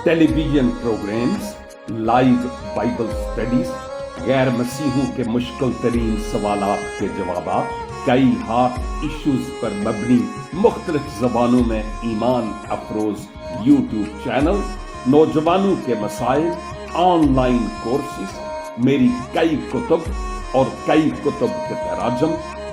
Television programmes, live Bible studies, गैर मसीहों के मुश्किल तरीन सवालात के जवाब, कई हार्ट इश्यूज पर मबनी मुख्तलिफ जबानों में ईमान अफरोज यूट्यूब चैनल, नौजवानों के मसाइल, ऑनलाइन कोर्सेज, मेरी कई कुतुब और कई कुतुब के तराजम,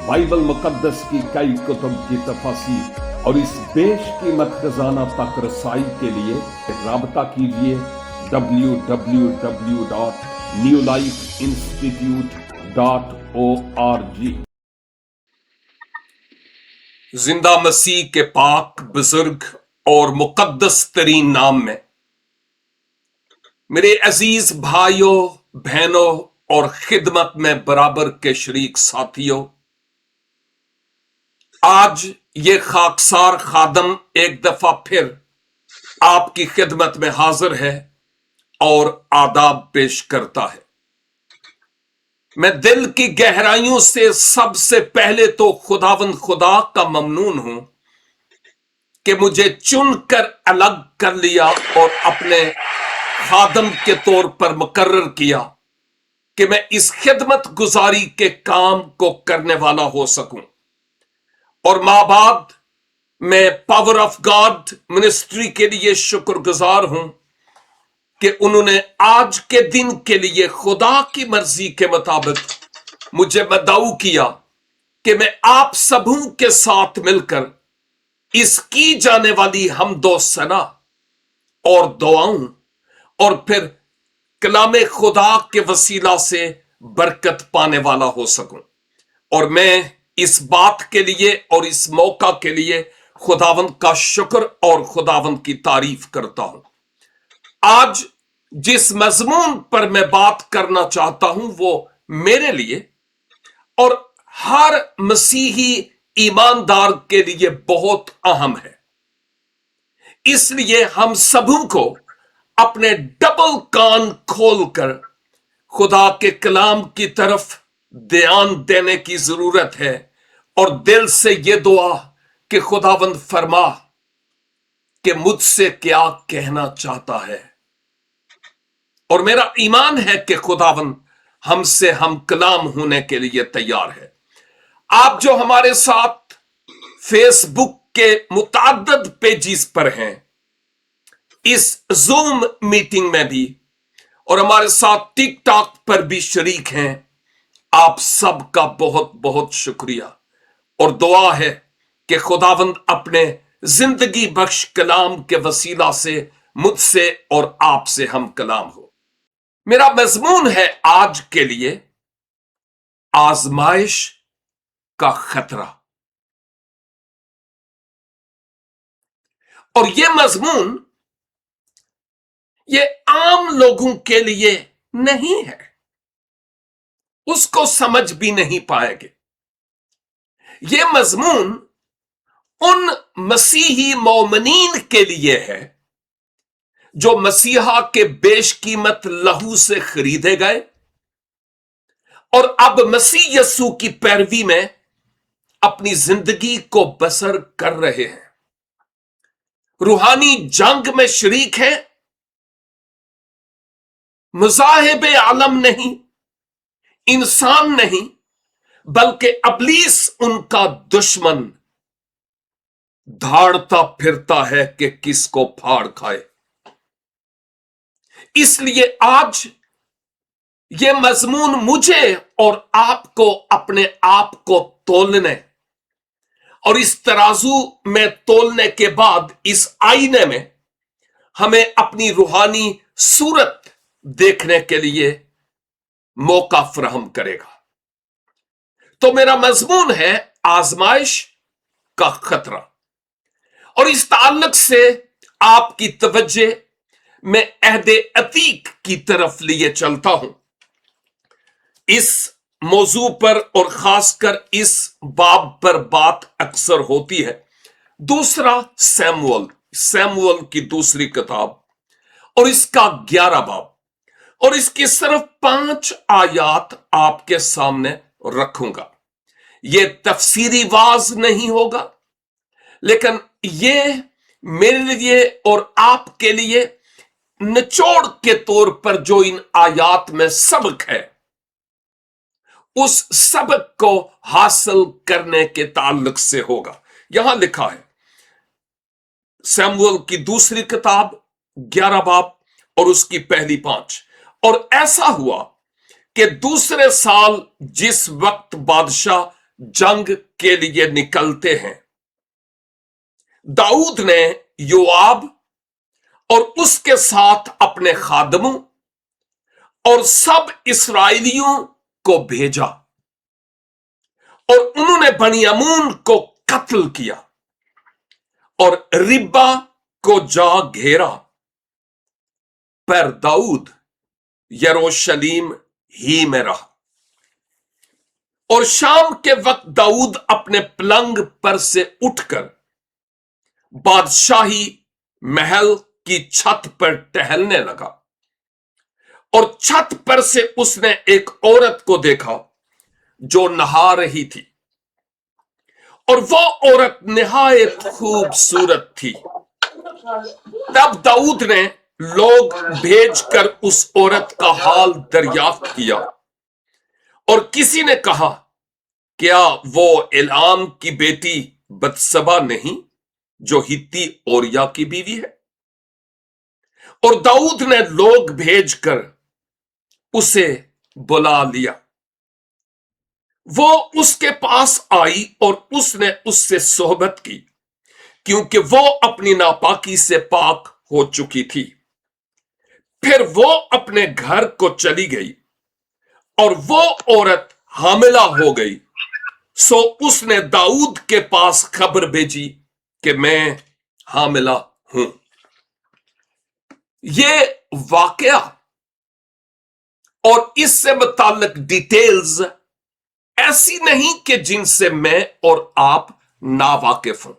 बाइबल मुकद्दस की कई कुतुब की तफसीर और इस बेशकीमत खजाना तक रसाई के लिए राबता कीजिए www.newlifeinstitute.org। जिंदा मसीह के पाक बुजुर्ग और मुकद्दस तरीन नाम में मेरे अजीज भाइयों, बहनों और खिदमत में बराबर के शरीक साथियों, आज ये खाकसार खादम एक दफा फिर आपकी खिदमत में हाजिर है और आदाब पेश करता है। मैं दिल की गहराइयों से सबसे पहले तो खुदावंद खुदा का ममनून हूं कि मुझे चुनकर अलग कर लिया और अपने खादम के तौर पर मुकर्रर किया कि मैं इस खिदमत गुजारी के काम को करने वाला हो सकूं। और माबाद मैं पावर ऑफ गॉड मिनिस्ट्री के लिए शुक्रगुजार हूं कि उन्होंने आज के दिन के लिए खुदा की मर्जी के मुताबिक मुझे मदऊ किया कि मैं आप सबों के साथ मिलकर इस की जाने वाली हमदो सना और दुआओं और फिर कलामे खुदा के वसीला से बरकत पाने वाला हो सकूं। और मैं इस बात के लिए और इस मौका के लिए खुदावंद का शुक्र और खुदावंद की तारीफ करता हूं। आज जिस मजमून पर मैं बात करना चाहता हूं वो मेरे लिए और हर मसीही ईमानदार के लिए बहुत अहम है। इसलिए हम सबों को अपने डबल कान खोलकर खुदा के कलाम की तरफ ध्यान देने की जरूरत है और दिल से यह दुआ कि खुदावंद फरमा कि मुझसे क्या कहना चाहता है। और मेरा ईमान है कि खुदावंद हमसे हम कलाम होने के लिए तैयार है। आप जो हमारे साथ फेसबुक के मुताद्दद पेजेस पर हैं, इस जूम मीटिंग में भी, और हमारे साथ टिकटॉक पर भी शरीक हैं, आप सबका बहुत बहुत शुक्रिया। और दुआ है कि खुदावंद अपने जिंदगी बख्श कलाम के वसीला से मुझसे और आपसे हम कलाम हो। मेरा मजमून है आज के लिए आजमाइश का खतरा। और यह मजमून ये आम लोगों के लिए नहीं है, उसको समझ भी नहीं पाएंगे। यह मजमून उन मसीही मोमिनीन के लिए है जो मसीहा के बेशकीमत लहू से खरीदे गए और अब मसीह यस्सु की पैरवी में अपनी जिंदगी को बसर कर रहे हैं, रूहानी जंग में शरीक हैं, मुजाहिब आलम नहीं, इंसान नहीं, बल्कि अबलीस उनका दुश्मन धाड़ता फिरता है कि किसको फाड़ खाए। इसलिए आज यह मजमून मुझे और आपको अपने आप को तोलने और इस तराजू में तोलने के बाद इस आईने में हमें अपनी रूहानी सूरत देखने के लिए मौका फराहम करेगा। तो मेरा मजमून है आजमाइश का खतरा। और इस ताल्लुक से आपकी तवज्जो मैं अहदे अतीक की तरफ लिए चलता हूं। इस मौजू पर और खासकर इस बाब पर बात अक्सर होती है। दूसरा सैमुअल की दूसरी किताब और इसका 11 बाब, और इसकी सिर्फ 5 आयात आपके सामने रखूंगा। यह तफसीरी वाज नहीं होगा, लेकिन यह मेरे लिए और आपके लिए निचोड़ के तौर पर जो इन आयात में सबक है, उस सबक को हासिल करने के ताल्लुक से होगा। यहां लिखा है सैमुअल की दूसरी किताब 11 बाब और उसकी पहली 5। और ऐसा हुआ कि दूसरे साल जिस वक्त बादशाह जंग के लिए निकलते हैं, दाऊद ने योआब और उसके साथ अपने खादमों और सब इस्राएलियों को भेजा और उन्होंने बनियामून को कत्ल किया और रिब्बा को जा घेरा, पर दाऊद यरूशलेम ही में रहा। और शाम के वक्त दाऊद अपने पलंग पर से उठकर बादशाही महल की छत पर टहलने लगा और छत पर से उसने एक औरत को देखा जो नहा रही थी, और वो औरत निहायत खूबसूरत थी। तब दाऊद ने लोग भेजकर उस औरत का हाल दरियाफ्त किया, और किसी ने कहा, क्या वो एलाम की बेटी बत्सबा नहीं जो हित्ती ओरिया की बीवी है? और दाऊद ने लोग भेजकर उसे बुला लिया। वो उसके पास आई और उसने उससे सोहबत की, क्योंकि वो अपनी नापाकी से पाक हो चुकी थी। फिर वो अपने घर को चली गई और वो औरत हामिला हो गई। सो उसने दाऊद के पास खबर भेजी कि मैं हामिला हूं। ये वाकया और इससे मुताल्लिक डिटेल्स ऐसी नहीं कि जिनसे मैं और आप नावाकिफ हूं।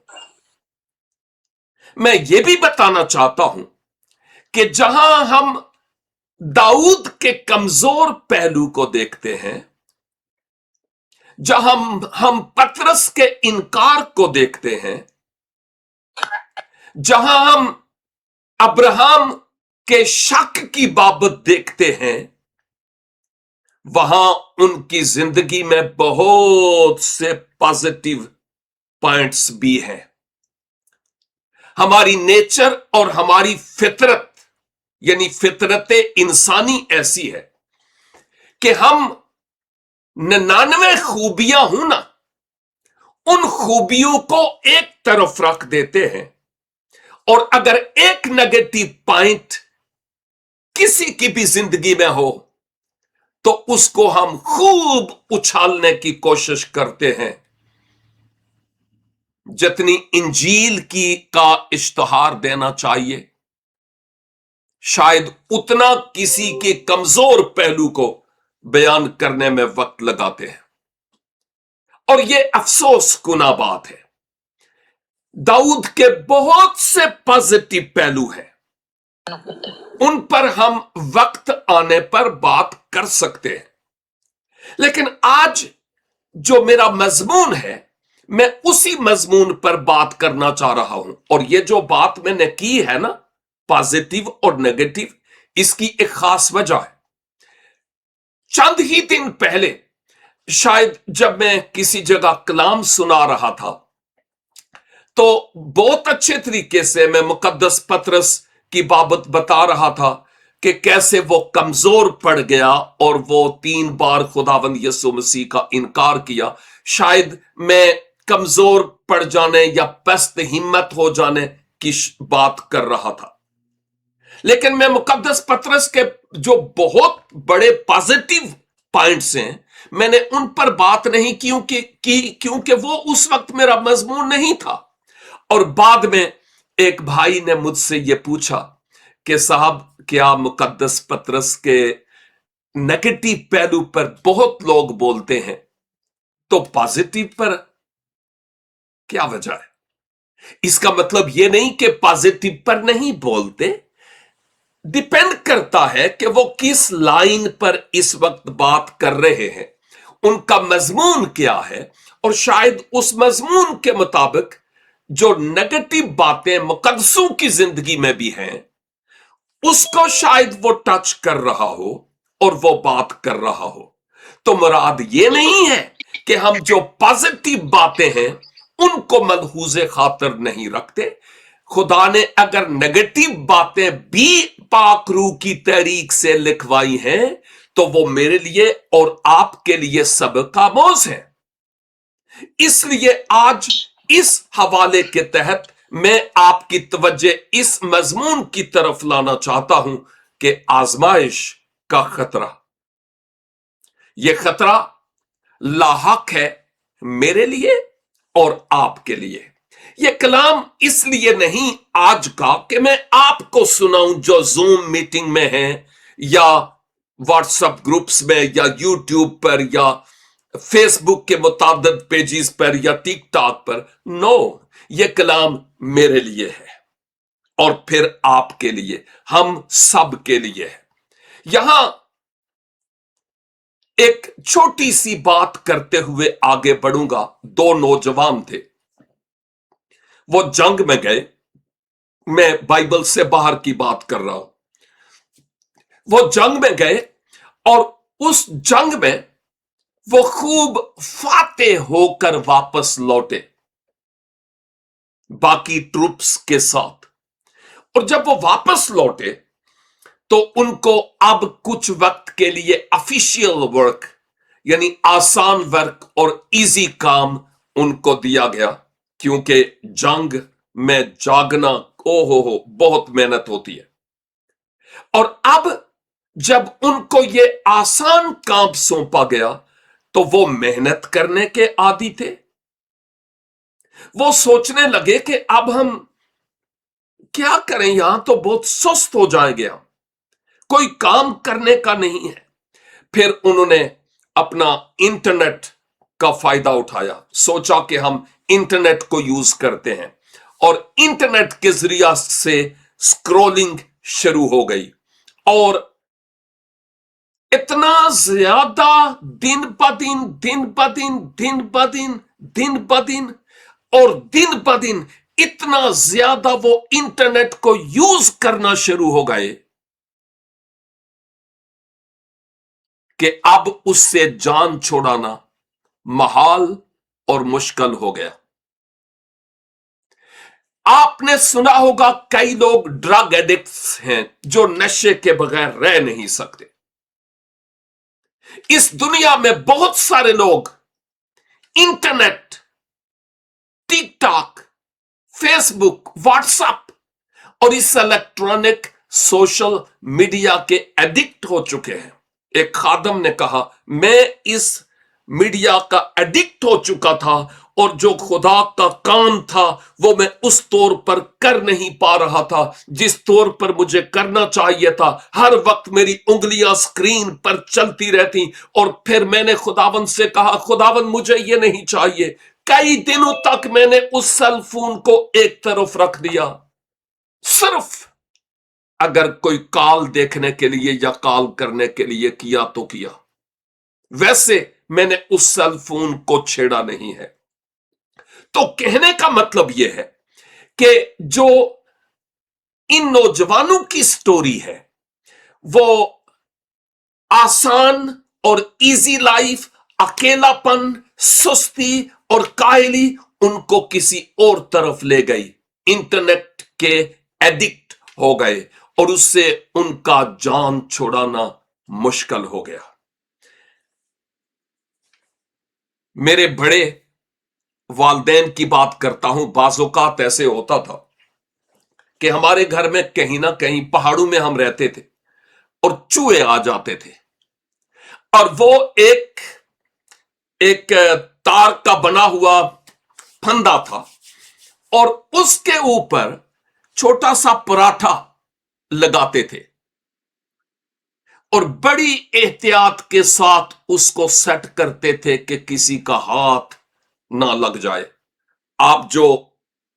मैं ये भी बताना चाहता हूं कि जहां हम दाऊद के कमजोर पहलू को देखते हैं, जहां हम पतरस के इनकार को देखते हैं, जहां हम अब्राहम के शक की बाबत देखते हैं, वहां उनकी जिंदगी में बहुत से पॉजिटिव पॉइंट्स भी हैं। हमारी नेचर और हमारी फितरत यानी फितरत इंसानी ऐसी है कि हम 99 खूबियां हूं ना, उन खूबियों को एक तरफ रख देते हैं, और अगर एक नेगेटिव पॉइंट किसी की भी जिंदगी में हो तो उसको हम खूब उछालने की कोशिश करते हैं। जितनी इंजील की का इश्तिहार देना चाहिए, शायद उतना किसी के कमजोर पहलू को बयान करने में वक्त लगाते हैं। और यह अफसोस कुना बात है। दाऊद के बहुत से पॉजिटिव पहलू हैं, उन पर हम वक्त आने पर बात कर सकते हैं, लेकिन आज जो मेरा मजमून है, मैं उसी मजमून पर बात करना चाह रहा हूं। और ये जो बात मैंने की है ना, पॉजिटिव और नेगेटिव, इसकी एक खास वजह है। चंद ही दिन पहले शायद जब मैं किसी जगह कलाम सुना रहा था, तो बहुत अच्छे तरीके से मैं मुकद्दस पतरस की बाबत बता रहा था कि कैसे वो कमजोर पड़ गया और वो 3 बार खुदावंद यीशु मसीह का इनकार किया। शायद मैं कमजोर पड़ जाने या पस्त हिम्मत हो जाने की बात कर रहा था, लेकिन मैं मुकद्दस पतरस के जो बहुत बड़े पॉजिटिव पॉइंट्स हैं, मैंने उन पर बात नहीं क्योंकि वो उस वक्त मेरा मजमून नहीं था। और बाद में एक भाई ने मुझसे यह पूछा कि साहब, क्या मुकद्दस पतरस के नेगेटिव पहलू पर बहुत लोग बोलते हैं, तो पॉजिटिव पर क्या वजह है? इसका मतलब यह नहीं कि पॉजिटिव पर नहीं बोलते, डिपेंड करता है कि वो किस लाइन पर इस वक्त बात कर रहे हैं, उनका मजमून क्या है, और शायद उस मजमून के मुताबिक जो नेगेटिव बातें मुकद्दसों की जिंदगी में भी हैं, उसको शायद वो टच कर रहा हो और वो बात कर रहा हो। तो मुराद ये नहीं है कि हम जो पॉजिटिव बातें हैं उनको मलहूज़े खातिर नहीं रखते। खुदा ने अगर नेगेटिव बातें भी पाक रूह की तहरीक से लिखवाई हैं तो वो मेरे लिए और आपके लिए सबकामोज है। इसलिए आज इस हवाले के तहत मैं आपकी तवज्जो इस मजमून की तरफ लाना चाहता हूं कि आजमाइश का खतरा, यह खतरा लाहक है मेरे लिए और आपके लिए। यह कलाम इसलिए नहीं आज का कि मैं आपको सुनाऊं जो जूम मीटिंग में है या व्हाट्सएप ग्रुप्स में या यूट्यूब पर या फेसबुक के मुताबिक पेजेस पर या टिकटॉक पर। नो, यह कलाम मेरे लिए है और फिर आपके लिए, हम सब के लिए है। यहां एक छोटी सी बात करते हुए आगे बढ़ूंगा। दो नौजवान थे, वो जंग में गए। मैं बाइबल से बाहर की बात कर रहा हूं। वो जंग में गए और उस जंग में वो खूब फातेह होकर वापस लौटे बाकी ट्रूप्स के साथ। और जब वो वापस लौटे तो उनको अब कुछ वक्त के लिए ऑफिशियल वर्क यानी आसान वर्क और इजी काम उनको दिया गया, क्योंकि जंग में जागना हो बहुत मेहनत होती है। और अब जब उनको ये आसान काम सौंपा गया तो वो मेहनत करने के आदी थे। वो सोचने लगे कि अब हम क्या करें, यहां तो बहुत सुस्त हो जाएंगे, हम कोई काम करने का नहीं है। फिर उन्होंने अपना इंटरनेट का फायदा उठाया, सोचा कि हम इंटरनेट को यूज करते हैं और इंटरनेट के जरिया से स्क्रॉलिंग शुरू हो गई। और इतना ज्यादा दिन ब दिन दिन ब दिन दिन ब दिन दिन ब दिन और दिन ब दिन इतना ज्यादा वो इंटरनेट को यूज करना शुरू हो गए कि अब उससे जान छुड़ाना महाल और मुश्किल हो गया। आपने सुना होगा कई लोग ड्रग एडिक्ट्स हैं जो नशे के बगैर रह नहीं सकते। इस दुनिया में बहुत सारे लोग इंटरनेट, टिकटॉक, फेसबुक, व्हाट्सएप और इस इलेक्ट्रॉनिक सोशल मीडिया के एडिक्ट हो चुके हैं। एक खादम ने कहा, मैं इस मीडिया का एडिक्ट हो चुका था और जो खुदा का काम था वो मैं उस तौर पर कर नहीं पा रहा था जिस तौर पर मुझे करना चाहिए था। हर वक्त मेरी उंगलियां स्क्रीन पर चलती रहती और फिर मैंने खुदावन से कहा, खुदावन मुझे ये नहीं चाहिए। कई दिनों तक मैंने उस सेल फोन को एक तरफ रख दिया, सिर्फ अगर कोई कॉल देखने के लिए या कॉल करने के लिए किया तो किया, वैसे मैंने उस सेल फोन को छेड़ा नहीं है। तो कहने का मतलब यह है कि जो इन नौजवानों की स्टोरी है वो आसान और इजी लाइफ, अकेलापन, सुस्ती और कायली उनको किसी और तरफ ले गई। इंटरनेट के एडिक्ट हो गए और उससे उनका जान छुड़ाना मुश्किल हो गया। मेरे बड़े वालदैन की बात करता हूं। बाज़ौकात ऐसे होता था कि हमारे घर में कहीं ना कहीं पहाड़ों में हम रहते थे और चूहे आ जाते थे और वो एक तार का बना हुआ फंदा था और उसके ऊपर छोटा सा पराठा लगाते थे और बड़ी एहतियात के साथ उसको सेट करते थे कि किसी का हाथ ना लग जाए। आप जो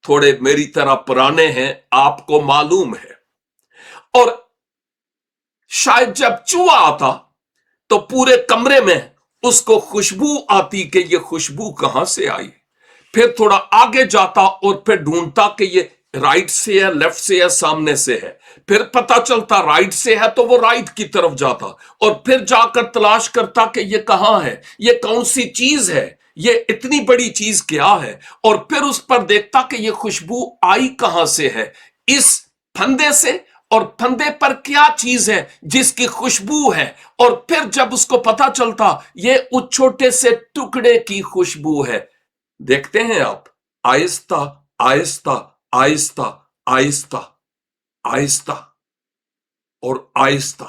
थोड़े मेरी तरह पुराने हैं आपको मालूम है। और शायद जब चूहा आता तो पूरे कमरे में उसको खुशबू आती कि ये खुशबू कहां से आई। फिर थोड़ा आगे जाता और फिर ढूंढता कि ये राइट से है, लेफ्ट से है, सामने से है। फिर पता चलता राइट से है तो वो राइट की तरफ जाता और फिर जाकर तलाश करता कि ये कहां है, ये कौन सी चीज है, ये इतनी बड़ी चीज क्या है, और फिर उस पर देखता कि ये खुशबू आई कहां से है, इस फंदे से, और फंदे पर क्या चीज है जिसकी खुशबू है, और फिर जब उसको पता चलता ये उस छोटे से टुकड़े की खुशबू है। देखते हैं आप, आहिस्ता आहिस्ता आहिस्ता आहिस्ता आहिस्ता और आहिस्ता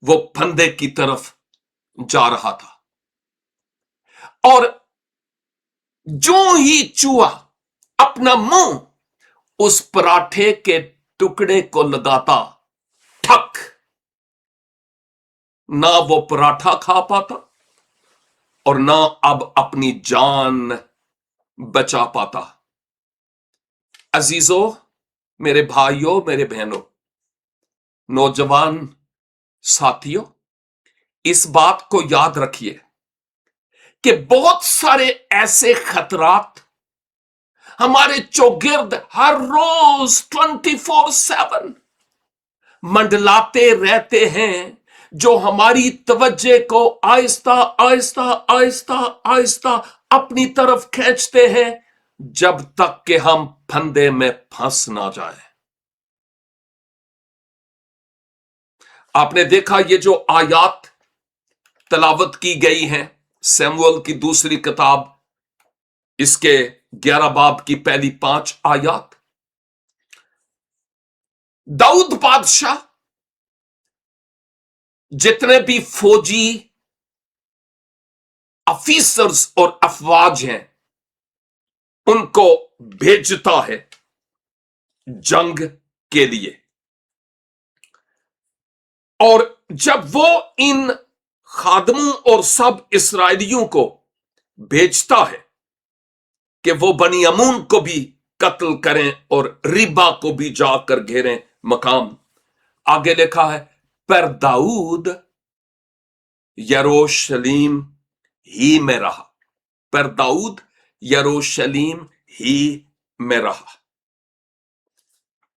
वो फंदे की तरफ जा रहा था, और जो ही चूहा अपना मुंह उस पराठे के टुकड़े को लगाता, ठक, ना वो पराठा खा पाता और ना अब अपनी जान बचा पाता। अजीजों, मेरे भाइयों, मेरे बहनों, नौजवान साथियों, इस बात को याद रखिए कि बहुत सारे ऐसे खतरात हमारे चौगिर्द हर रोज 24/7 मंडलाते रहते हैं, जो हमारी तवज्जो को आहिस्ता आहिस्ता आहिस्ता आहिस्ता अपनी तरफ खींचते हैं, जब तक कि हम फंदे में फंस ना जाए। आपने देखा ये जो आयात तलावत की गई हैं शमूएल की दूसरी किताब, इसके 11 बाब की पहली 5 आयात, दाऊद बादशाह जितने भी फौजी ऑफिसर्स और अफवाज हैं उनको भेजता है जंग के लिए, और जब वो इन खादमों और सब इस्राएलियों को भेजता है कि वो बनी अमून को भी कत्ल करें और रिबा को भी जाकर घेरें मकाम, आगे लिखा है, पर दाऊद यरूशलेम ही में रहा, पर दाऊद यरूशलेम ही में रहा।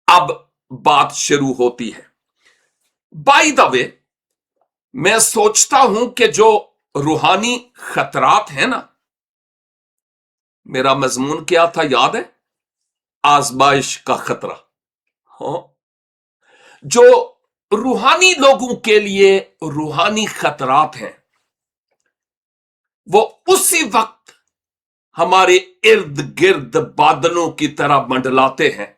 अब बात शुरू होती है। बाय द वे, मैं सोचता हूं कि जो रूहानी खतरात है ना, मेरा मजमून क्या था याद है? आजमाइश का खतरा। हाँ, जो रूहानी लोगों के लिए रूहानी खतरात हैं, वो उसी वक्त हमारे इर्द गिर्द बादलों की तरह मंडलाते हैं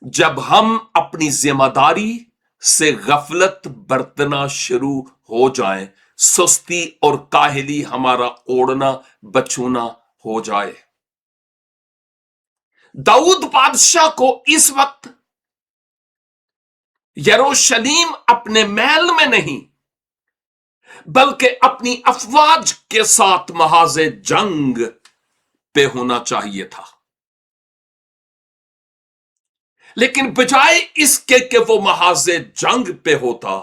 जब हम अपनी जिम्मेदारी से गफलत बरतना शुरू हो जाए, सुस्ती और काहली हमारा ओढ़ना बछूना हो जाए। दाऊद बादशाह को इस वक्त यरूशलेम अपने महल में नहीं बल्कि अपनी अफवाज के साथ महाज़े जंग पे होना चाहिए था, लेकिन बजाय इसके कि वो महाज़े जंग पे होता,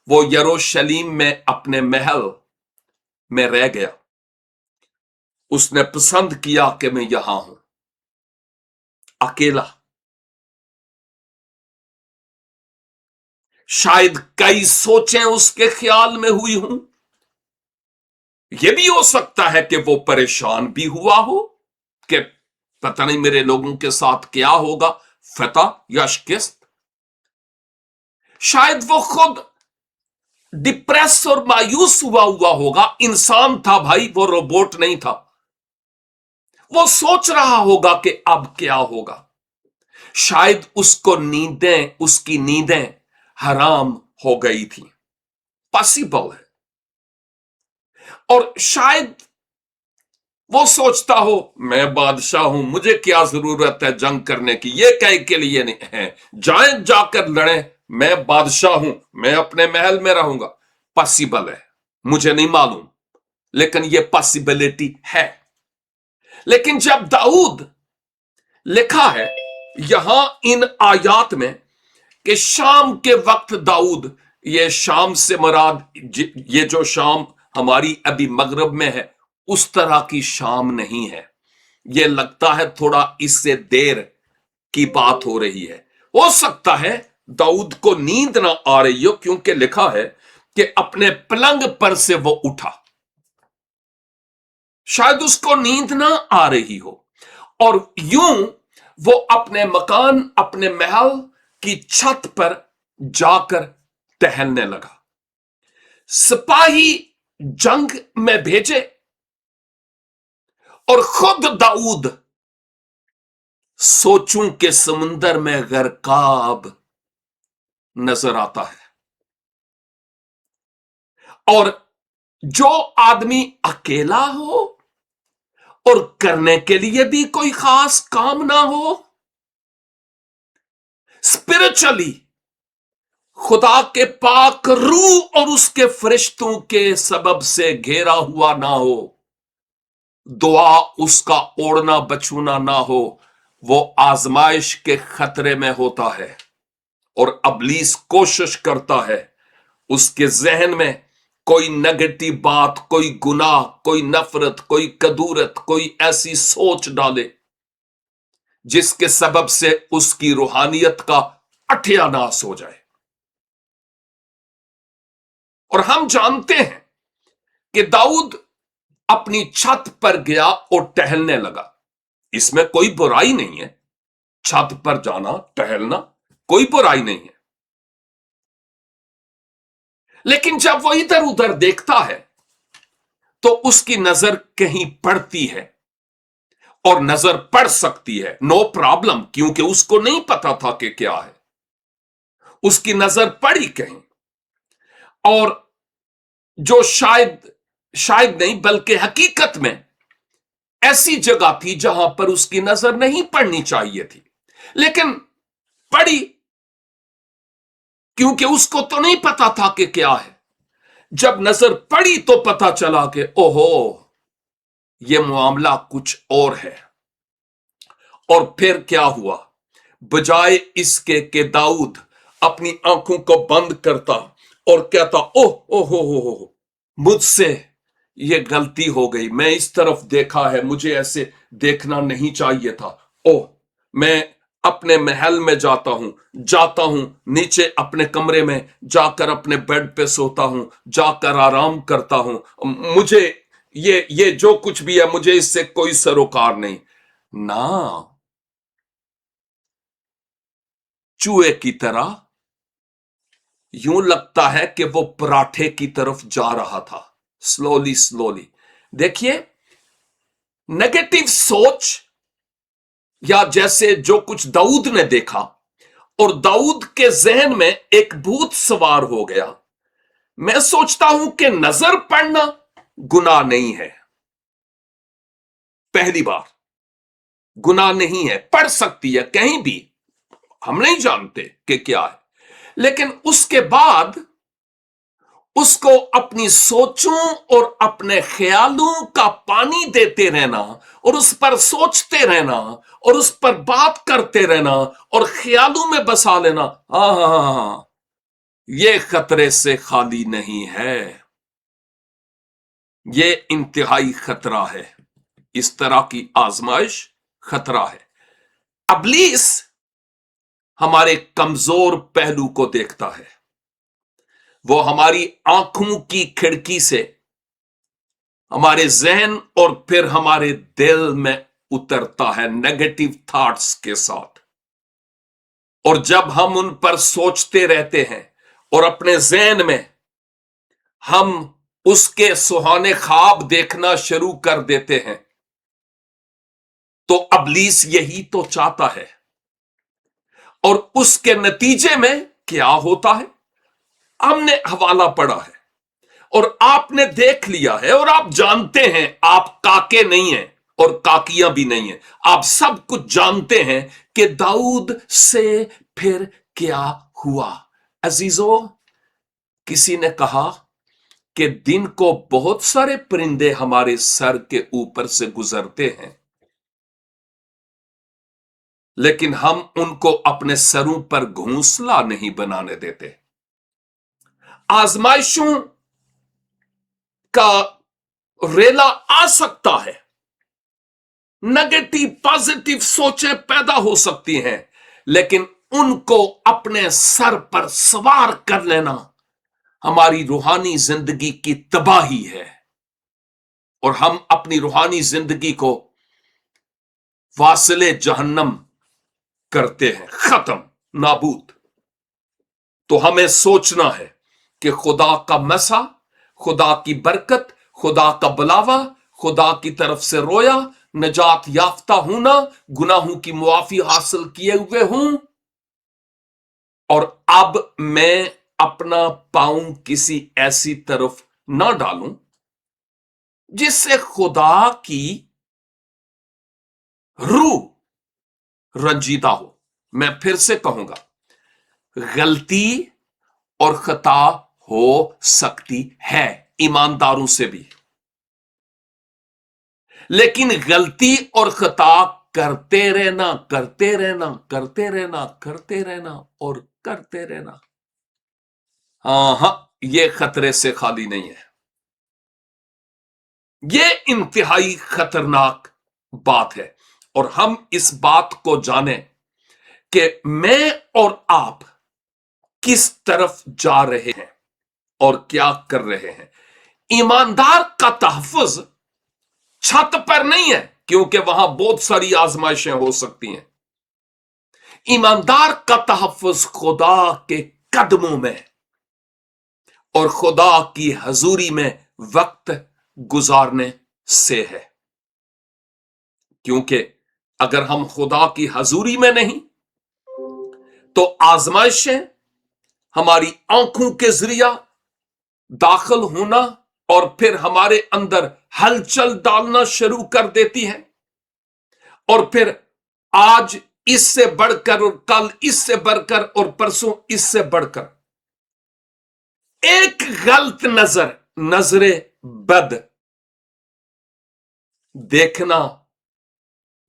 वो यरूशलेम में अपने महल में रह गया। उसने पसंद किया कि मैं यहां हूं अकेला। शायद कई सोचें उसके ख्याल में हुई हूं। यह भी हो सकता है कि वो परेशान भी हुआ हो कि पता नहीं मेरे लोगों के साथ क्या होगा, फतह या शिकस्त। शायद वो खुद डिप्रेस और मायूस हुआ होगा। इंसान था भाई, वो रोबोट नहीं था। वो सोच रहा होगा कि अब क्या होगा। शायद उसकी नींदें हराम हो गई थी, पॉसिबल है। और शायद वो सोचता हो, मैं बादशाह हूं, मुझे क्या जरूरत है जंग करने की, ये कहीं के लिए नहीं है, जाएं जाकर लड़ें, मैं बादशाह हूं, मैं अपने महल में रहूंगा। पॉसिबल है, मुझे नहीं मालूम, लेकिन ये पॉसिबिलिटी है। लेकिन जब दाऊद लिखा है यहां इन आयात में कि शाम के वक्त दाऊद, ये शाम से मुराद ये जो शाम हमारी अभी मगरब में है उस तरह की शाम नहीं है। ये लगता है थोड़ा इससे देर की बात हो रही है। हो सकता है दाऊद को नींद ना आ रही हो, क्योंकि लिखा है कि अपने पलंग पर से वो उठा। शायद उसको नींद ना आ रही हो और यूं वो अपने मकान, अपने महल की छत पर जाकर टहलने लगा। सिपाही जंग में भेजे और खुद दाऊद सोचूं के समुंदर में गरकाब नजर आता है। और जो आदमी अकेला हो और करने के लिए भी कोई खास काम ना हो, स्पिरिचुअली खुदा के पाक रूह और उसके फरिश्तों के सबब से घेरा हुआ ना हो, दुआ उसका ओढ़ना बछूना ना हो, वो आजमाइश के खतरे में होता है। और अबलीस कोशिश करता है उसके जहन में कोई नेगेटिव बात, कोई गुनाह, कोई नफरत, कोई कदूरत, कोई ऐसी सोच डाले जिसके सबब से उसकी रूहानियत का अठ्यानाश हो जाए। और हम जानते हैं कि दाऊद अपनी छत पर गया और टहलने लगा। इसमें कोई बुराई नहीं है, छत पर जाना, टहलना, कोई बुराई नहीं है। लेकिन जब वो इधर उधर देखता है तो उसकी नजर कहीं पड़ती है, और नजर पड़ सकती है, नो प्रॉब्लम, क्योंकि उसको नहीं पता था कि क्या है। उसकी नजर पड़ी कहीं, और जो शायद शायद नहीं बल्कि हकीकत में ऐसी जगह थी जहां पर उसकी नजर नहीं पड़नी चाहिए थी, लेकिन पड़ी, क्योंकि उसको तो नहीं पता था कि क्या है। जब नजर पड़ी तो पता चला कि ओहो, यह मामला कुछ और है। और फिर क्या हुआ? बजाय इसके कि दाऊद अपनी आंखों को बंद करता और कहता ओह ओह हो, मुझसे ये गलती हो गई, मैं इस तरफ देखा है, मुझे ऐसे देखना नहीं चाहिए था, ओह, मैं अपने महल में जाता हूं नीचे अपने कमरे में जाकर अपने बेड पे सोता हूं, जाकर आराम करता हूं, मुझे ये जो कुछ भी है मुझे इससे कोई सरोकार नहीं ना। चूहे की तरह यूं लगता है कि वो पराठे की तरफ जा रहा था, स्लोली स्लोली। देखिए, नेगेटिव सोच, या जैसे जो कुछ दाऊद ने देखा, और दाऊद के जहन में एक भूत सवार हो गया। मैं सोचता हूं कि नजर पड़ना गुनाह नहीं है। पहली बार गुनाह नहीं है, पड़ सकती है कहीं भी, हम नहीं जानते कि क्या है। लेकिन उसके बाद उसको अपनी सोचों और अपने ख्यालों का पानी देते रहना, और उस पर सोचते रहना, और उस पर बात करते रहना, और ख्यालों में बसा लेना, हाँ, ये खतरे से खाली नहीं है, ये इंतहाई खतरा है। इस तरह की आजमाइश खतरा है। अबलीस हमारे कमजोर पहलू को देखता है, वो हमारी आंखों की खिड़की से हमारे जहन और फिर हमारे दिल में उतरता है नेगेटिव थॉट्स के साथ। और जब हम उन पर सोचते रहते हैं और अपने जहन में हम उसके सुहाने ख्वाब देखना शुरू कर देते हैं, तो अबलीस यही तो चाहता है। और उसके नतीजे में क्या होता है, हमने हवाला पढ़ा है और आपने देख लिया है, और आप जानते हैं, आप काके नहीं हैं और काकियां भी नहीं हैं, आप सब कुछ जानते हैं कि दाऊद से फिर क्या हुआ। अजीजों, किसी ने कहा कि दिन को बहुत सारे परिंदे हमारे सर के ऊपर से गुजरते हैं, लेकिन हम उनको अपने सरों पर घोंसला नहीं बनाने देते। आजमाइशों का रेला आ सकता है, नेगेटिव पॉजिटिव सोचें पैदा हो सकती हैं, लेकिन उनको अपने सर पर सवार कर लेना हमारी रूहानी जिंदगी की तबाही है, और हम अपनी रूहानी जिंदगी को वासिले जहन्नम करते हैं, खत्म, नाबूद। तो हमें सोचना है कि खुदा का मसा, खुदा की बरकत, खुदा का बुलावा, खुदा की तरफ से रोया, नजात याफ्ता होना, गुनाहों की मुआफी हासिल किए हुए हूं, और अब मैं अपना पांव किसी ऐसी तरफ ना डालूं जिससे खुदा की रूह रंजीदा हो। मैं फिर से कहूंगा, गलती और खता हो सकती है ईमानदारों से भी, लेकिन गलती और खता करते रहना, करते रहना, करते रहना, करते रहना और करते रहना, हां, यह खतरे से खाली नहीं है। यह इंतहाई खतरनाक बात है, और हम इस बात को जानें कि मैं और आप किस तरफ जा रहे हैं और क्या कर रहे हैं। ईमानदार का तहफ्फुज छत पर नहीं है, क्योंकि वहां बहुत सारी आजमाइशें हो सकती हैं। ईमानदार का तहफ्फुज खुदा के कदमों में और खुदा की हजूरी में वक्त गुजारने से है, क्योंकि अगर हम खुदा की हजूरी में नहीं तो आजमाइशें हमारी आंखों के जरिया दाखिल होना और फिर हमारे अंदर हलचल डालना शुरू कर देती है, और फिर आज इससे बढ़कर और कल इससे बढ़कर और परसों इससे बढ़कर एक गलत नजरे बद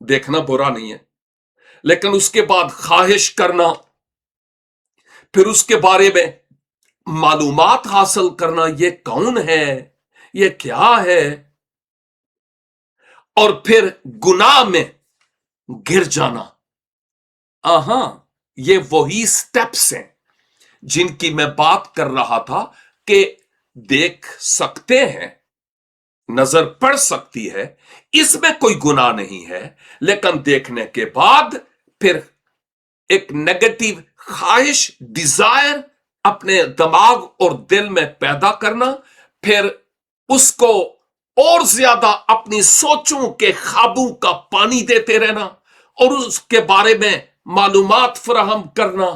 देखना बुरा नहीं है, लेकिन उसके बाद ख्वाहिश करना, फिर उसके बारे में मालूमात हासिल करना, ये कौन है, ये क्या है, और फिर गुनाह में गिर जाना। ये वही स्टेप्स हैं जिनकी मैं बात कर रहा था कि देख सकते हैं, नजर पड़ सकती है, इसमें कोई गुनाह नहीं है, लेकिन देखने के बाद फिर एक नेगेटिव ख्वाहिश, डिजायर अपने दिमाग और दिल में पैदा करना, फिर उसको और ज्यादा अपनी सोचों के ख्वाबों का पानी देते रहना और उसके बारे में मालूमात फराहम करना,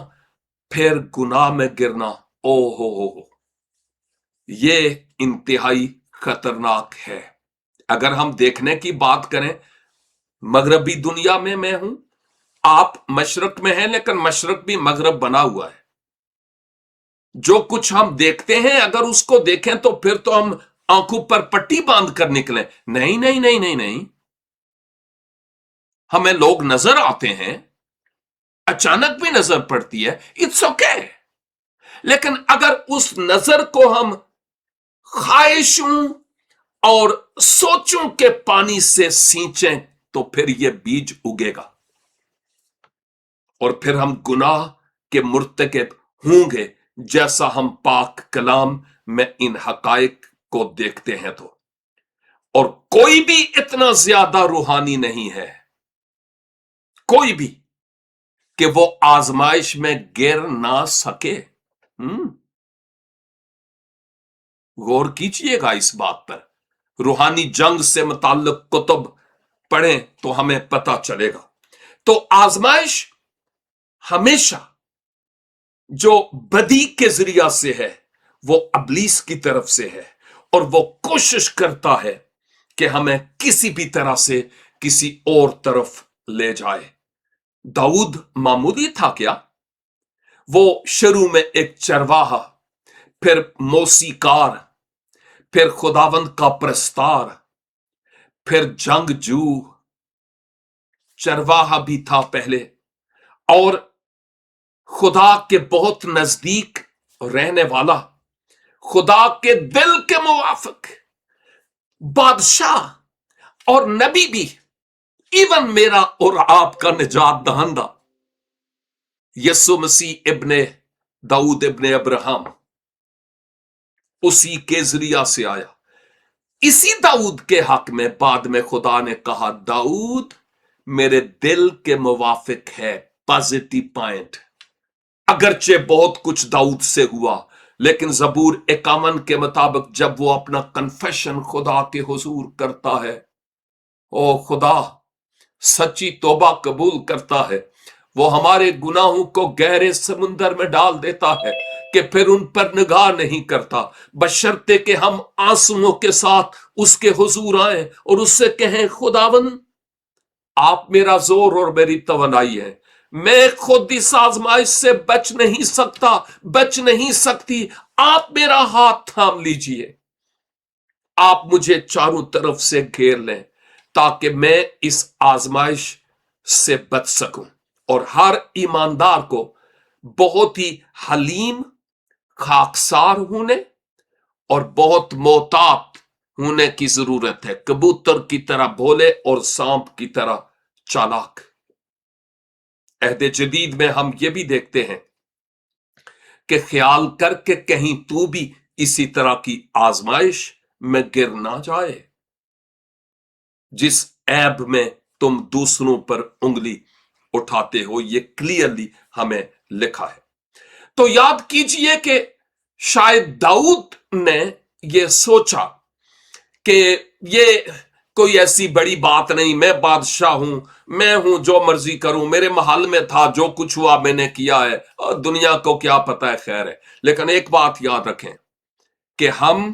फिर गुनाह में गिरना। हो, ये इंतहाई खतरनाक है। अगर हम देखने की बात करें, मगरबी दुनिया में मैं हूं, आप मशरक में हैं, लेकिन मशरक भी मगरब बना हुआ है। जो कुछ हम देखते हैं, अगर उसको देखें तो फिर तो हम आंखों पर पट्टी बांध कर निकले। नहीं नहीं नहीं नहीं नहीं, हमें लोग नजर आते हैं, अचानक भी नजर पड़ती है, इट्स ओके। लेकिन अगर उस नजर को हम ख्वाहिशों और सोचों के पानी से सींचें तो फिर यह बीज उगेगा, और फिर हम गुनाह के मुर्तकिब होंगे, जैसा हम पाक कलाम में इन हकायक को देखते हैं। तो और कोई भी इतना ज्यादा रूहानी नहीं है, कोई भी, कि वो आजमाइश में गिर ना सके। गौर कीजिएगा इस बात पर। रूहानी जंग से मुताल्लिक कुतुब पढ़ें तो हमें पता चलेगा। तो आजमाइश हमेशा जो बदी के जरिया से है, वो अबलीस की तरफ से है, और वो कोशिश करता है कि हमें किसी भी तरह से किसी और तरफ ले जाए। दाऊद मामूली था क्या? वो शुरू में एक चरवाहा, फिर मौसीकार, फिर खुदावंद का प्रस्तार, फिर जंगजू। चरवाहा भी था पहले, और खुदा के बहुत नजदीक रहने वाला, खुदा के दिल के मुवाफिक बादशाह और नबी भी इवन मेरा और आपका निजात दहंदा यसु मसीह इब्ने दाऊद इब्ने अब्राहम उसी के जरिया से आया। इसी दाऊद के हक में बाद में खुदा ने कहा, दाऊद मेरे दिल के मुवाफिक है। Positive point. अगरचे बहुत कुछ दाऊद से हुआ, लेकिन जबूर 51 के मुताबिक जब वो अपना कन्फेशन खुदा के हुजूर करता है, ओ खुदा सच्ची तौबा कबूल करता है, वो हमारे गुनाहों को गहरे समुंदर में डाल देता है कि फिर उन पर निगाह नहीं करता, बशर्ते कि हम आंसुओं के साथ उसके हुजूर आए और उससे कहें, खुदावन आप मेरा जोर और मेरी तवनाई है, मैं खुद इस आजमाइश से बच नहीं सकता, बच नहीं सकती, आप मेरा हाथ थाम लीजिए, आप मुझे चारों तरफ से घेर लें ताकि मैं इस आजमाइश से बच सकूं। और हर ईमानदार को बहुत ही हलीम, खाकसार होने और बहुत मोहतात होने की जरूरत है। कबूतर की तरह भोले और सांप की तरह चालाक। अहद जदीद में हम ये भी देखते हैं कि ख्याल करके कहीं तू भी इसी तरह की आजमाइश में गिर ना जाए जिस ऐब में तुम दूसरों पर उंगली उठाते हो। ये क्लियरली हमें लिखा है। तो याद कीजिए कि शायद दाऊद ने यह सोचा कि ये कोई ऐसी बड़ी बात नहीं, मैं बादशाह हूं, मैं हूं, जो मर्जी करूं, मेरे महल में था, जो कुछ हुआ मैंने किया है, और दुनिया को क्या पता है, खैर है। लेकिन एक बात याद रखें कि हम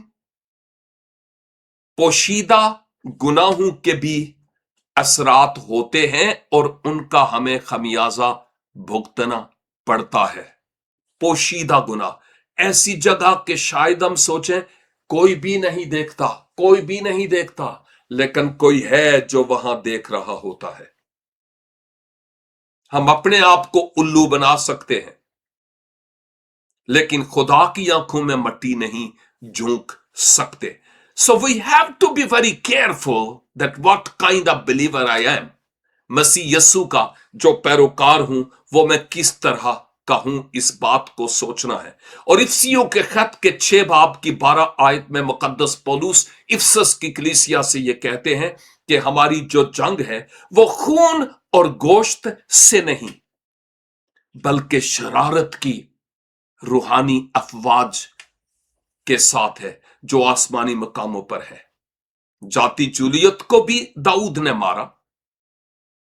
पोशीदा गुनाहों के भी असरात होते हैं और उनका हमें खमियाजा भुगतना पड़ता है। पोशीदा गुनाह ऐसी जगह के शायद हम सोचें कोई भी नहीं देखता, कोई भी नहीं देखता, लेकिन कोई है जो वहां देख रहा होता है। हम अपने आप को उल्लू बना सकते हैं, लेकिन खुदा की आंखों में मट्टी नहीं झोंक सकते। So we have to be very careful that what kind of believer I am. Masih Yasu का जो पैरोकार हूं, वो मैं किस तरह का हूं, इस बात को सोचना है। और इफसियों के खत के 6 बाब की 12 आयत में मुकद्दस पौलुस इफसस की कलीसिया से ये कहते हैं कि हमारी जो जंग है वो खून और गोश्त से नहीं, बल्कि शरारत की रूहानी अफवाज के साथ है जो आसमानी मकामों पर है। जाति जूलियत को भी दाऊद ने मारा,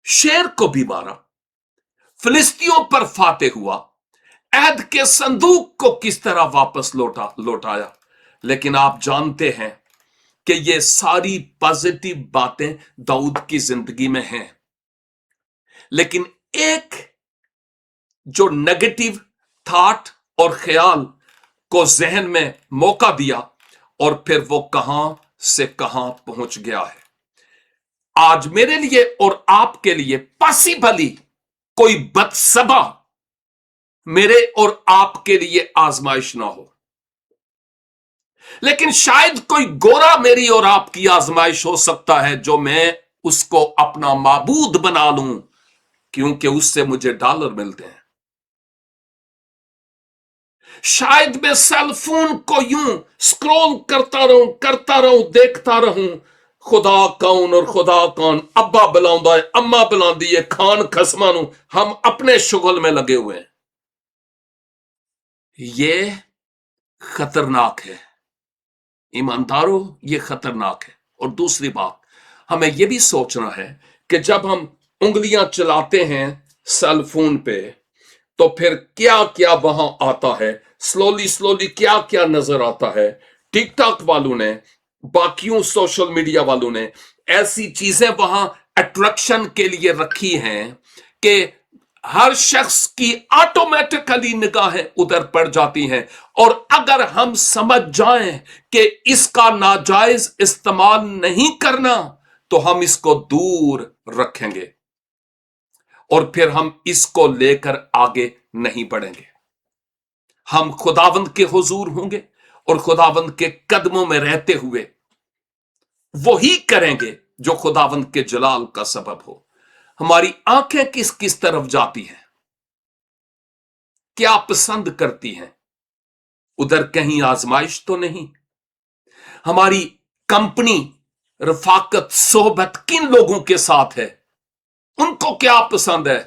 शेर को भी मारा, फिलिस्तियों पर फाते हुआ, ऐद के संदूक को किस तरह वापस लौटाया। लेकिन आप जानते हैं कि ये सारी पॉजिटिव बातें दाऊद की जिंदगी में हैं, लेकिन एक जो नेगेटिव थॉट और ख्याल को जहन में मौका दिया और फिर वो कहां से कहां पहुंच गया है। आज मेरे लिए और आपके लिए पॉसिबली कोई बदसबा मेरे और आपके लिए आजमाइश ना हो, लेकिन शायद कोई गोरा मेरी और आपकी आजमाइश हो सकता है जो मैं उसको अपना माबूद बना लूं, क्योंकि उससे मुझे डॉलर मिलते हैं। शायद मैं सेल फोन को यूं स्क्रॉल करता रहूं, देखता रहूं, खुदा कौन और खुदा कौन, अब्बा बुलांदा है, अम्मा बुलांदी है, खान खसमा नूं, हम अपने शुगल में लगे हुए हैं। ये खतरनाक है ईमानदारों, ये खतरनाक है। और दूसरी बात, हमें यह भी सोचना है कि जब हम उंगलियां चलाते हैं सेल फोन पे, तो फिर क्या क्या वहां आता है, स्लोली क्या क्या नजर आता है। टिकटॉक वालों ने, बाकियों सोशल मीडिया वालों ने ऐसी चीजें वहां अट्रैक्शन के लिए रखी हैं कि हर शख्स की ऑटोमेटिकली निगाहें उधर पड़ जाती हैं। और अगर हम समझ जाएं कि इसका नाजायज इस्तेमाल नहीं करना, तो हम इसको दूर रखेंगे और फिर हम इसको लेकर आगे नहीं बढ़ेंगे। हम खुदावंद के हुजूर होंगे और खुदावंद के कदमों में रहते हुए वही करेंगे जो खुदावंद के जलाल का सबब हो। हमारी आंखें किस किस तरफ जाती हैं, क्या पसंद करती हैं? उधर कहीं आजमाइश तो नहीं? हमारी कंपनी, रफाकत, सोहबत किन लोगों के साथ है? उनको क्या पसंद है?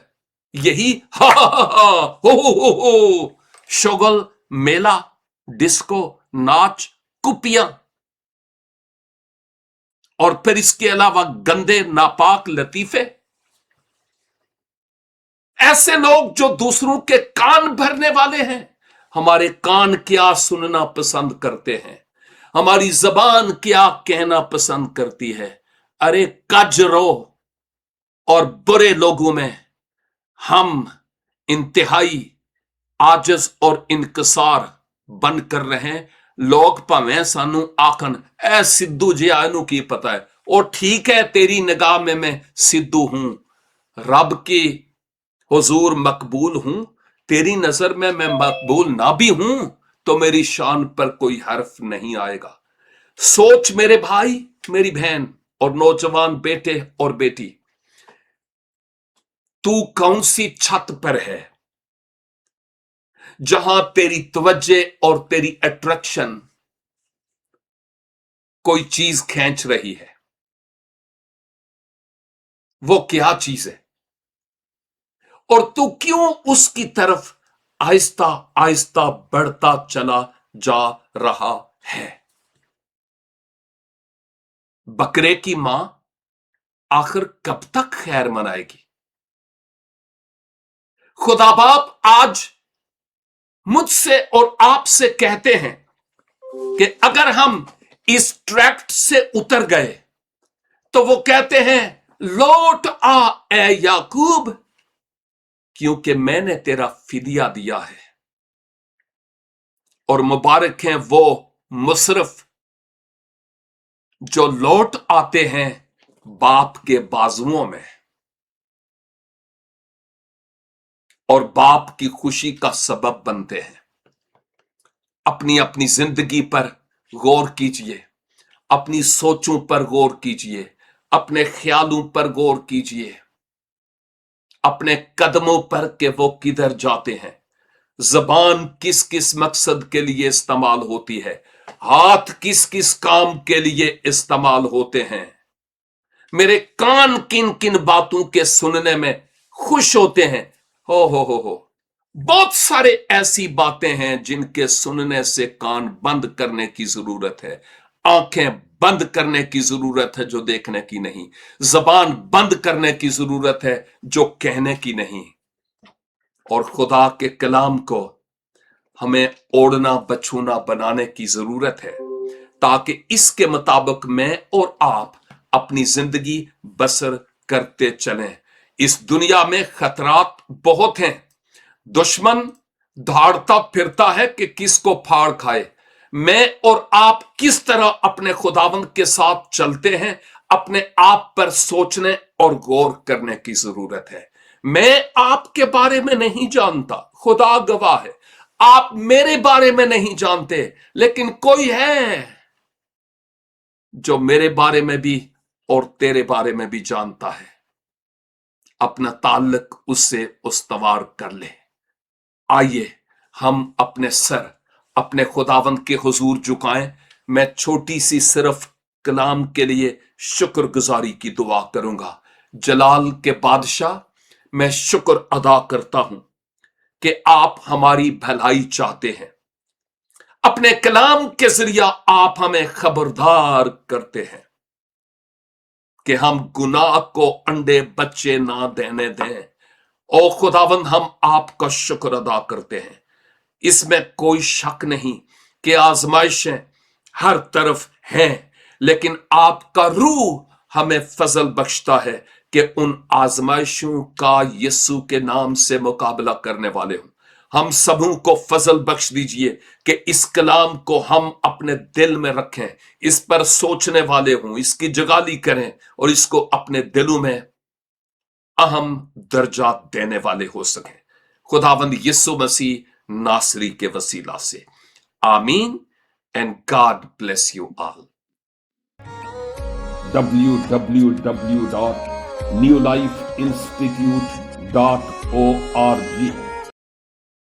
यही हा हा हा हा, हो, शुगल, मेला, डिस्को, नाच, कुपियां, और फिर इसके अलावा गंदे नापाक लतीफे। ऐसे लोग जो दूसरों के कान भरने वाले हैं। हमारे कान क्या सुनना पसंद करते हैं, हमारी जबान क्या कहना पसंद करती है। अरे कजरो और बुरे लोगों में हम इंतहाई आजज और इनकसार बन कर रहे। लोग भावें सानू आखन ए सिद्धू जिहा इहनूं की पता है, और ठीक है, तेरी निगाह में मैं सिद्धू हूं, रब की हुजूर मकबूल हूं। तेरी नजर में मैं मकबूल ना भी हूं तो मेरी शान पर कोई हर्फ नहीं आएगा। सोच मेरे भाई, मेरी बहन और नौजवान बेटे और बेटी, तू कौन सी छत पर है जहां तेरी तवज्जो और तेरी अट्रैक्शन कोई चीज खींच रही है? वो क्या चीज है और तू क्यों उसकी तरफ आहिस्ता आहिस्ता बढ़ता चला जा रहा है? बकरे की मां आखिर कब तक खैर मनाएगी? खुदा बाप आज मुझसे और आपसे कहते हैं कि अगर हम इस ट्रैक्ट से उतर गए तो वो कहते हैं लौट आ ए याकूब, क्योंकि मैंने तेरा फिदिया दिया है। और मुबारक हैं वो मुसरफ जो लौट आते हैं बाप के बाजुओं में और बाप की खुशी का सबब बनते हैं। अपनी अपनी जिंदगी पर गौर कीजिए, अपनी सोचों पर गौर कीजिए, अपने ख्यालों पर गौर कीजिए, अपने कदमों पर कि वो किधर जाते हैं। जबान किस किस मकसद के लिए इस्तेमाल होती है, हाथ किस किस काम के लिए इस्तेमाल होते हैं, मेरे कान किन किन बातों के सुनने में खुश होते हैं। हो बहुत सारे ऐसी बातें हैं जिनके सुनने से कान बंद करने की जरूरत है, आंखें बंद करने की जरूरत है जो देखने की नहीं, जबान बंद करने की जरूरत है जो कहने की नहीं। और खुदा के कलाम को हमें ओढ़ना बछूना बनाने की जरूरत है ताकि इसके मुताबिक मैं और आप अपनी जिंदगी बसर करते चलें। इस दुनिया में खतरात बहुत हैं, दुश्मन दौड़ता फिरता है कि किसको फाड़ खाए। मैं और आप किस तरह अपने खुदावंद के साथ चलते हैं, अपने आप पर सोचने और गौर करने की जरूरत है। मैं आपके बारे में नहीं जानता, खुदा गवाह है, आप मेरे बारे में नहीं जानते, लेकिन कोई है जो मेरे बारे में भी और तेरे बारे में भी जानता है। अपना ताल्लुक उससे उस्तवार कर ले। आइए हम अपने सर अपने खुदावंद के हुजूर झुकाएं। मैं छोटी सी सिर्फ कलाम के लिए शुक्रगुजारी की दुआ करूंगा। जलाल के बादशाह, मैं शुक्र अदा करता हूं कि आप हमारी भलाई चाहते हैं। अपने कलाम के जरिया आप हमें खबरदार करते हैं कि हम गुनाह को अंडे बच्चे ना देने दें। ओ खुदावंद, हम आपका शुक्र अदा करते हैं। इसमें कोई शक नहीं कि आजमाइशें हर तरफ हैं, लेकिन आपका रूह हमें फजल बख्शता है कि उन आजमाइशों का यीशु के नाम से मुकाबला करने वाले हों। हम सबों को फजल बख्श दीजिए कि इस कलाम को हम अपने दिल में रखें, इस पर सोचने वाले हों, इसकी जगाली करें और इसको अपने दिलों में अहम दर्जा देने वाले हो सकें। खुदावंद यीशु मसीह नासरी के वसीला से आमीन। And God bless you all. www.newlifeinstitute.org